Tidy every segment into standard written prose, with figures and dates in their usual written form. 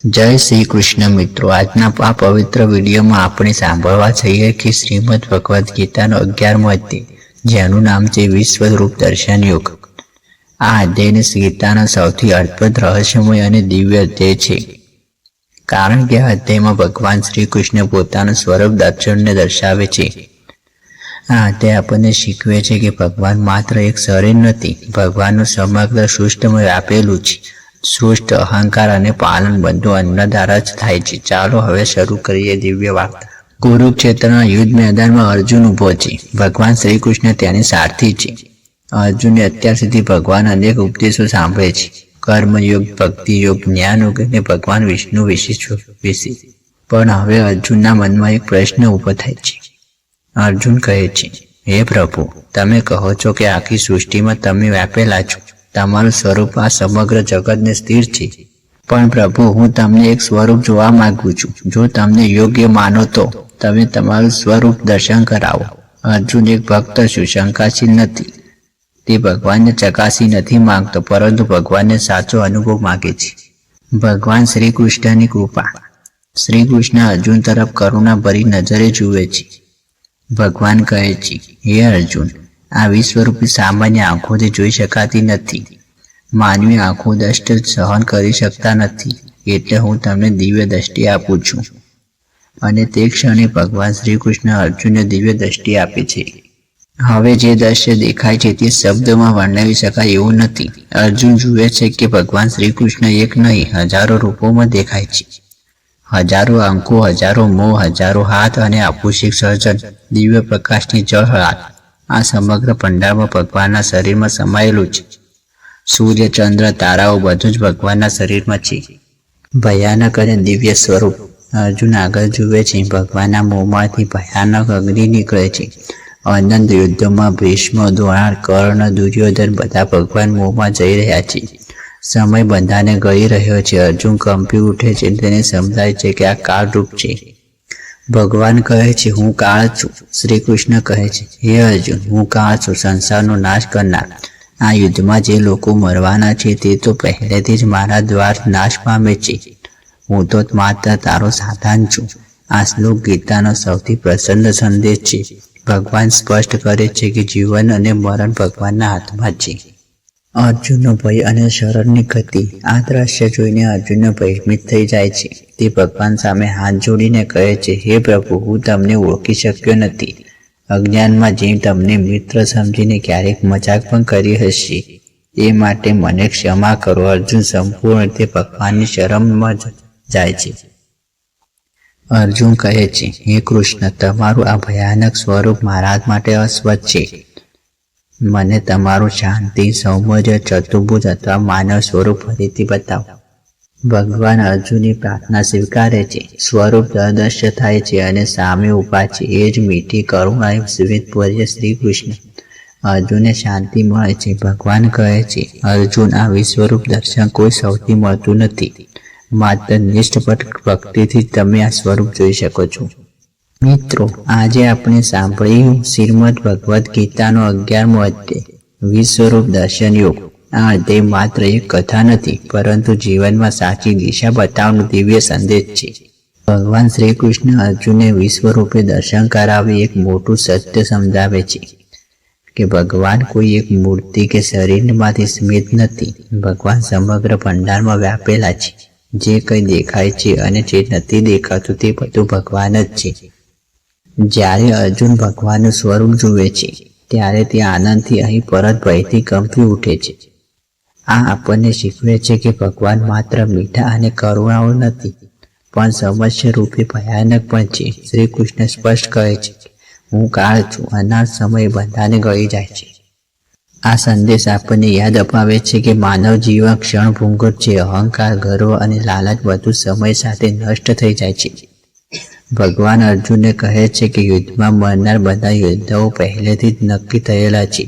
जय श्री कृष्ण मित्रों, आजना आ पवित्र वीडियो में आपणे सांभळवा छीए कि श्रीमद भगवद गीता 11मो अध्याय, जेनुं नाम छे विश्वरूप दर्शन योग। आ अध्याय गीतानो सौथी अद्भुत रहस्यमय अने दिव्य अध्याय छे, कारण के आ अध्याय में भगवान श्री कृष्ण पोतानुं स्वरूप दर्शन ने दर्शावे छे। आ अध्याय आपने शीखवे छे कि भगवान मात्र एक शरीर नथी, भगवाननुं समग्र सृष्टिमां व्यापेलुं छे। सृष्ट अहंकार अने पालन बंधु अन्नदाता ज थाय छे। चालो हवे शरू करीए दिव्य वार्ता। कुरुक्षेत्रना युद्ध मैदान में अर्जुन उभो छे। भगवान श्री कृष्ण तेनी सारथी छे। अर्जुने अत्यार सुधी भगवान अनेक उपदेशो सांभळ्या छे, कर्मयोग, भक्ति योग, ज्ञान योग अने भगवान विष्णु विશે। पण हवे अर्जुनना मनमा एक प्रश्न उभो थाय छे। अर्जुन कहे छे, हे प्रभु, तमे कहो छो के आखी सृष्टिमां तमे व्यापेला छो, तमारुं स्वरूप आ समग्र जगत ने स्थिर छे। पण प्रभु, हूँ तमने एक स्वरूप जोवा मांगू छूं। जो तमने योग्य मानो तो तमे तमारुं स्वरूप दर्शन करावो। अर्जुन एक भक्त छे, शंकाशील नथी। ते भगवानने चकासी नथी मांगतो, परंतु भगवानने साचो अनुभव मांगे छे। भगवान श्री कृष्णनी कृपा। श्री कृष्ण अर्जुन तरफ करुणा भरी नजरे जुए छे। भगवान कहे छे, हे अर्जुन, आ विश्वरूपी सामान्य आंखोथी जोई शकाती नथी। मानवी आंखो दृष्टि सहन करी शकता नथी, एटले हूँ तमने दिव्य दृष्टि आपું છું। अने ते क्षणे भगवान श्री कृष्ण अर्जुनने दिव्य दृष्टि आपे छे। हवे जे दृश्य देखाय छे ते शब्दमां वर्णवी शकाय एवुं नथी। अर्जुन जुए छे के भगवान श्री कृष्ण एक नहीं, हजारों रूपोमां देखाय छे। हजारों आंखों, हजारों मोह, हजारों हाथ अने आभूषिक सर्जन, दिव्य प्रकाशनी झळहळाट आ समग्र पंडाळमां भगवानना शरीरमां समायेलुं छे। सूर्य, चंद्र, ताराओ बधुं ज भगवानना शरीरमां छे। भयानक अने दिव्य स्वरूप। अर्जुन आगळ जुए छे। भगवानना मोहमांथी भयानक अग्नि निकळे छे। अनंत युद्धमां भीष्म, द्रोण, कर्ण, दुर्योधन बधा भगवान मोहमां जई रह्या छे। समय बधाने गળી रह्यो छे। अर्जुन कंपी उठे छे। तेने समजाय छे के आ काळरूप छे। भगवान कहे छे, हूँ काळ छुं। श्री कृष्ण कहे छे, हे अर्जुन, हूँ काळ छुं, संसारनो नाश करनार। आ युद्धमां जे लोको मरवाना छे ते तो पहेलेथी ज मारा द्वार नाश पामे छे। हूँ तो मात्र तारो साधन छुं। आ श्लोक गीतानो सौथी प्रसन्न संदेश छे। भगवान स्पष्ट करे छे कि जीवन अने मरण भगवानना हाथमां छे। अर्जुननो भय अने शरणनी गति। आ दृश्य जोईने अर्जुन भयभीत थई जाय छे। ते भगवान सामे हाथ जोड़ीने कहे छे, हे प्रभु, हूँ तमने ओळखी शक्यो नथी। अज्ञानमां जे तमने मित्र समजीने क्यारेक मजाक पण करी हशे, ए माटे मने क्षमा करो। अर्जुन संपूर्ण रीते भगवाननी शरणमां जाय छे। अर्जुन कहे छे, हे कृष्ण, तमारुं आ भयानक स्वरूप मारा माटे अस्वच्छ छे। मने तमारुं शांति, सौम्य, चतुर्भुज अथवा मानव स्वरूप फरीथी बतावो। भगवान अर्जुननी प्रार्थना स्वीकारे छे। स्वरूप अदृश्य थाय छे अने सामे उभा छे। ए ज मीठी करुणा स्मितभर्य श्री कृष्ण। अर्जुनने शांति मळे छे। भगवान कहे छे, अर्जुन, आ विश्वरूप दर्शन कोई सौथी मळतुं नथी। मात्र निष्ठपट भक्तिथी ज तमे आ स्वरूप जोई शको छो। मित्रों, आजे आपणे सांभळ्युं श्रीमद भगवद गीतानो 11मो अध्याय, विश्वरूप दर्शन योग। आ अध्याय मात्र एक कथा नथी, परंतु जीवनमां साची दिशा बतावनो दिव्य संदेश छे। भगवान श्री कृष्ण अर्जुनने विश्वरूपे दर्शन करावी एक मोटुं सत्य समजावे छे के भगवान कोई एक मूर्ति के शरीरमांथी स्मित नथी। भगवान समग्र पंडाळमां व्यापेला छे। जे कंई देखाय छे अने जे नथी देखातुं ते बधुं भगवान ज छे। ज्यारे अर्जुन भगवाननुं स्वरूप जुए छे त्यारे ते आनंदथी અહીં પરત ભયથી કંપી ઉઠે છે। આ આપણને શીખવે છે કે ભગવાન માત્ર મીઠા અને કરુણાઓ નથી, પણ સમસ્યા રૂપે ભયાનક પણ છે। શ્રી કૃષ્ણ સ્પષ્ટ કહે છે, હું કાળ છું, અનાથ સમય બધાને ગળી જાય છે। આ સંદેશ આપણને યાદ અપાવે છે કે માનવ જીવન ક્ષણભંગુર છે। અહંકાર, ગર્વ અને લાલચ બધું સમય સાથે નષ્ટ થઈ જાય છે। भगवान अर्जुन ने कहे छे कि युद्ध में मरनार बधा योद्धाओं पहलेथी ज नक्की थयेला छे।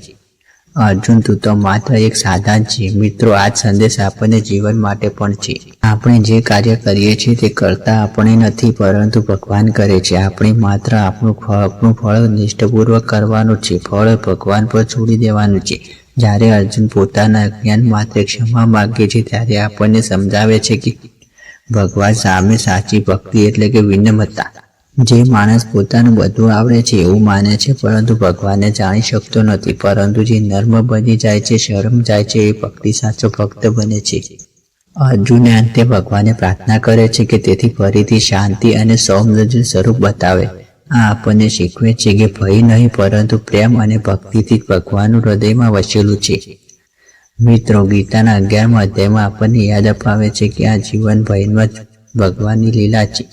अर्जुन, तू तो मात्र एक साधन छे। मित्रों, आज संदेश आपणे जीवन माटे पण छे। आपणे जे कार्य करीए छीए ते करता आपणे नथी, परंतु भगवान करे छे। आपणे मात्र आपनुं फळ निष्ठापूर्वक करवानुं छे। फळ भगवान पर छोड़ी देवानुं छे। ज्यारे अर्जुन पोताना अज्ञान माटे क्षमा मांगे छे, त्यारे आपणे समजावे छे कि ભગવાન સામે સાચી ભક્તિ એટલે કે વિનમ્રતા. જે માણસ પોતાનું બધું આવડે છે એવું માને છે પરંતુ ભગવાનને જાણી શકતો નથી, પરંતુ જે નર્મ બની જાય છે, શરમ જાય છે, એ ભક્તિ સાચો ભક્ત બને છે. અર્જુને અંતે ભગવાનને પ્રાર્થના કરે છે કે તેથી ફરીથી શાંતિ અને સૌંદર્ય સ્વરૂપ બતાવે. આ આપણને શીખવે છે કે ભય નહીં પરંતુ પ્રેમ અને ભક્તિથી જ ભગવાનનું હૃદયમાં વસેલું છે. મિત્રો, ગીતાના 11મા અધ્યાયમાં આપણને યાદ અપાવે છે કે આ જીવન ભયમાં જ ભગવાનની લીલા છે.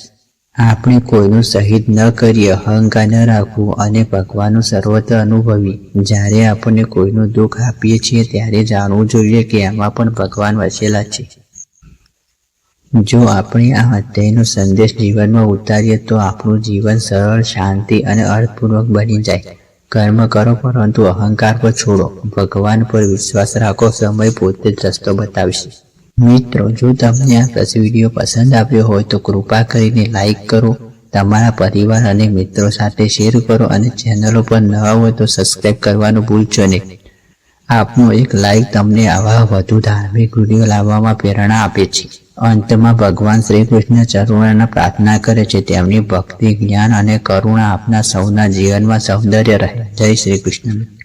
આપણે કોઈનું સહિત ન કરીએ, અહંકાર ન રાખવું અને ભગવાનનું સર્વત્ર અનુભવી. જ્યારે આપણે કોઈનું દુઃખ આપીએ છીએ ત્યારે જાણવું જોઈએ કે એમાં પણ ભગવાન વસેલા છે. જો આપણે આ અધ્યાયનો સંદેશ જીવનમાં ઉતારીએ તો આપણું જીવન સરળ, શાંતિ અને અર્થપૂર્વક બની જાય. કર્મ કરો પરંતુ અહંકાર પર છોડો. ભગવાન પર વિશ્વાસ રાખો, સમય પોતે જ રસ્તો બતાવશે. મિત્રો, જો તમને આ વિડીયો પસંદ આવ્યો હોય તો કૃપા કરીને લાઈક કરો, તમારા પરિવાર અને મિત્રો સાથે શેર કરો અને ચેનલો પર નવા હોય તો સબસ્ક્રાઈબ કરવાનું ભૂલશો નહીં. આપનો એક લાઈક તમને આવા વધુ ધાર્મિક વિડીયો લાવવામાં પ્રેરણા આપે છે. અંતમાં ભગવાન શ્રી કૃષ્ણ ચરણોમાં પ્રાર્થના કરે છે તેમની ભક્તિ, જ્ઞાન અને કરુણા આપના સૌના જીવનમાં સૌંદર્ય રહે. જય શ્રી કૃષ્ણ.